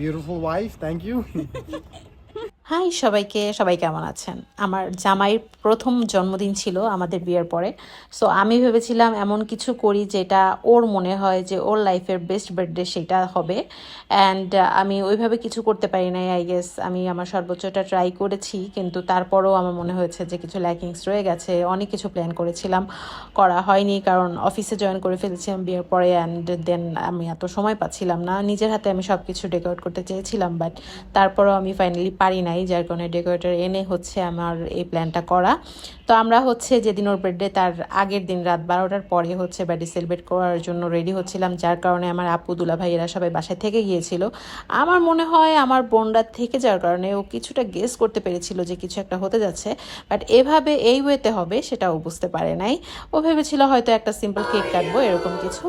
beautiful wife. Thank you. Hi সবাইকে, সবাই কেমন আছেন? আমার জামাইয়ের প্রথম জন্মদিন ছিল আমাদের বিয়ের পরে। সো আমি ভেবেছিলাম এমন কিছু করি যেটা ওর মনে হয় যে ওর লাইফের বেস্ট বার্থডে সেটা হবে। অ্যান্ড আমি ওইভাবে কিছু করতে পারি নাই, আই গেস। আমি আমার সর্বোচ্চটা ট্রাই করেছি, কিন্তু তারপরেও আমার মনে হয়েছে যে কিছু ল্যাকিংস রয়ে গেছে। অনেক কিছু প্ল্যান করেছিলাম, করা হয়নি কারণ অফিসে জয়েন করে ফেলেছিলাম বিয়ের পরে। অ্যান্ড দেন আমি এত সময় পাচ্ছিলাম না, নিজের হাতে আমি সব কিছু ডেকোরেট করতে চেয়েছিলাম, বাট তারপরেও আমি ফাইনালি পারি নাই, যার কারণে ডেকোরেটর এনে হচ্ছে আমার এই প্ল্যানটা করা। তো আমরা হচ্ছে যেদিন ওর বার্থডে তার আগের দিন রাত 12টার পরে হচ্ছে বার্থডে সেলিব্রেট করার জন্য রেডি হচ্ছিলাম, যার কারণে আমার আপু দুলা ভাই এরা সবাই বাসায় থেকে গিয়েছিল। আমার মনে হয় আমার বোনরা থেকে যাওয়ার কারণে ও কিছুটা গেস করতে পেরেছিল যে কিছু একটা হতে যাচ্ছে, বাট এভাবে এই ওয়েতে হবে সেটা ও বুঝতে পারে নাই। ও ভেবেছিল হয়তো একটা সিম্পল কেক কাটবো, এরকম কিছু।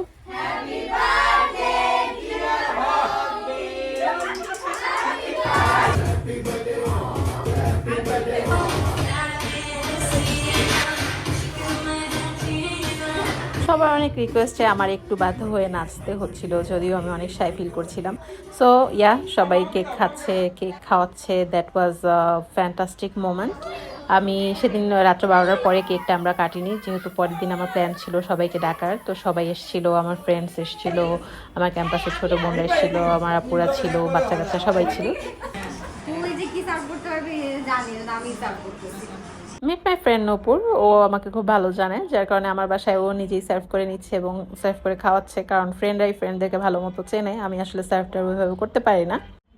সবার অনেক রিকোয়েস্টে আমার একটু বাধ্য হয়ে নাচতে হচ্ছিল, যদিও আমি অনেক শাই ফিল করছিলাম। সো সবাই কেক খাচ্ছে, কেক খাওয়াচ্ছে। That was fantastic moment. আমি সেদিন রাত্র 12টার পরে কেকটা আমরা কাটিনি, যেহেতু পরের দিন আমার প্ল্যান ছিল সবাইকে ডাকার। তো সবাই এসেছিল, আমার ফ্রেন্ডস এসেছিল, আমার ক্যাম্পাসের ছোটো বোনরা এসেছিল, আমার আপুরা ছিল, বাচ্চা কাচ্চা সবাই ছিল। মিট মাই ফ্রেন্ড নূপুর, ও আমাকে খুব ভালো জানে, যার কারণে আমার বাসায় ও নিজেই সার্ভ করে নিচ্ছে এবং সার্ভ করে খাওয়াচ্ছে, কারণ ফ্রেন্ডরাই ফ্রেন্ডদেরকে ভালো মতো চেনে। আমি আসলে সার্ভটা ওইভাবে করতে পারি না।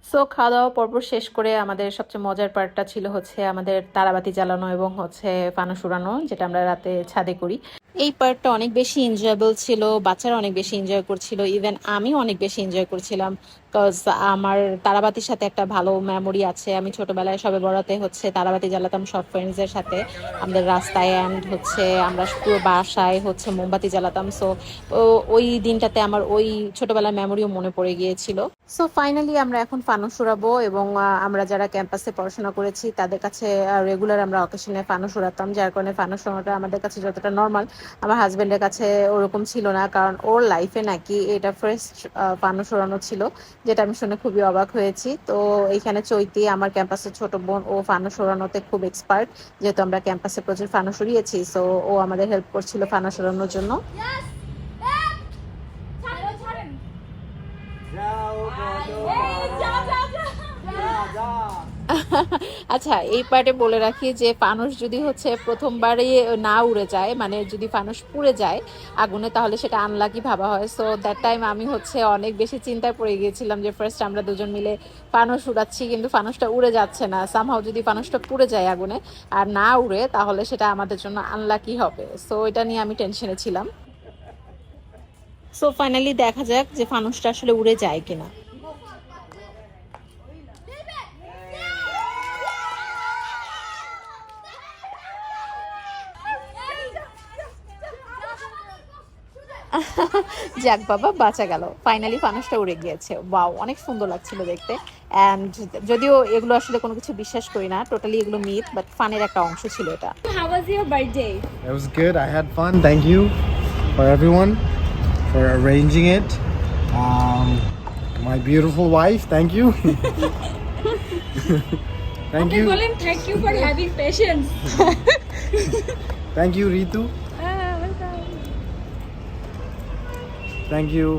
সো খাওয়া দাওয়া পর্ব শেষ করে আমাদের সবচেয়ে মজার পার্টটা ছিল হচ্ছে আমাদের তারাবাতি জ্বালানো এবং হচ্ছে ফানুস উড়ানো, যেটা আমরা রাতে ছাদে করি। এই পার্টটা অনেক বেশি এনজয়েবল ছিল, বাচ্চারা অনেক বেশি এনজয় করছিল, ইভেন আমি অনেক বেশি এনজয় করছিলাম। বিকজ আমার তারাবাতির সাথে একটা ভালো মেমোরি আছে। আমি ছোটবেলায় সবে বড়াতে হচ্ছে তারাবাতি জ্বালাতাম সব ফ্রেন্ডসদের সাথে আমাদের রাস্তায়, অ্যান্ড হচ্ছে আমরা পুরো বাসায় হচ্ছে মোমবাতি জ্বালাতাম। সো ওই দিনটাতে আমার ওই ছোটবেলার মেমোরিও মনে পড়ে গিয়েছিল। সো ফাইনালি আমরা এখন ফানুস উড়াবো, এবং আমরা যারা ক্যাম্পাসে পড়াশোনা করেছি তাদের কাছে রেগুলার আমরা অকেশনে ফানুস উড়াতাম, যার কারণে ফানুস উড়ানোটা আমাদের কাছে যতটা নর্মাল, আমার হাজবেন্ডের কাছে ওরকম ছিল না, কারণ ওর লাইফে নাকি এটা ফার্স্ট ফানুস উড়ানো ছিল, যেটা আমি শুনে খুবই অবাক হয়েছি। তো এইখানে চৈতি, আমার ক্যাম্পাসের ছোট বোন, ও ফানুস উড়ানোতে খুব এক্সপার্ট, যেহেতু আমরা ক্যাম্পাসে প্রচুর ফানুস উড়িয়েছি। সো ও আমাদের হেল্প করছিল ফানুস উড়ানোর জন্য। আচ্ছা, এই পার্টে বলে রাখি যে ফানুস যদি হচ্ছে প্রথমবারই না উড়ে যায়, মানে যদি ফানুস পুড়ে যায় আগুনে, তাহলে সেটা আনলাকি ভাবা হয়। সো দ্যাট টাইম আমি হচ্ছে অনেক বেশি চিন্তায় পড়ে গিয়েছিলাম যে ফার্স্ট আমরা দুজন মিলে ফানুস উড়াচ্ছি, কিন্তু ফানুসটা উড়ে যাচ্ছে না। সামহাও যদি ফানুসটা পুড়ে যায় আগুনে আর না উড়ে, তাহলে সেটা আমাদের জন্য আনলাকি হবে। সো এটা নিয়ে আমি টেনশনে ছিলাম। সো ফাইনালি দেখা যাক যে ফানুসটা আসলে উড়ে যায় কিনা। যাক বাবা, বাঁচা গেল, ফাইনালি ফানুসটা উড়ে গিয়েছে। ওয়াও, অনেক সুন্দর লাগছিল দেখতে। অ্যান্ড যদিও এগুলো আসলে কোনো কিছু বিশ্বাস করি না, টোটালি এগুলো মিথ, বাট ফানের একটা অংশ ছিল এটা। How was your birthday? It was good. I had fun. Thank you for everyone for arranging it. My beautiful wife. Thank you. Thank you. Thank you for having patience. Thank you, Ritu. Welcome. Thank you,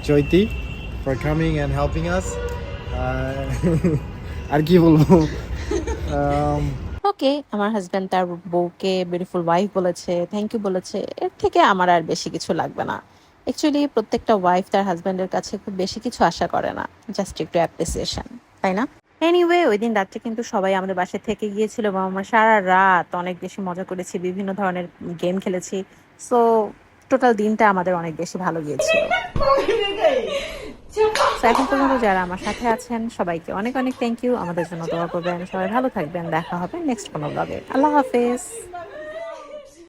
Choiti, for coming and helping us. আর কি বলবো? ওকে, আমার husband তার বউকে beautiful wife বলেছে, thank you বলেছে, এর থেকে আমার আর বেশি কিছু লাগবে না। অ্যাকচুয়ালি প্রত্যেকটা ওয়াইফ তার হাজব্যান্ডের কাছে খুব বেশি কিছু আশা করে না, জাস্ট একটু অ্যাপ্রিসিয়েশন, তাই না? এনিওয়ে, ওই দিন রাত্রে কিন্তু সবাই আমাদের বাসায় থেকে গিয়েছিল এবং আমরা সারা রাত অনেক বেশি মজা করেছি, বিভিন্ন ধরনের গেম খেলেছি। সো টোটাল দিনটা আমাদের অনেক বেশি ভালো গিয়েছিল। তো এখন পর্যন্ত যারা আমার সাথে আছেন সবাইকে অনেক অনেক থ্যাংক ইউ। আমাদের জন্য দোয়া করবেন, সবাই ভালো থাকবেন, দেখা হবে নেক্সট কোনো ব্লগে। আল্লাহ হাফেজ।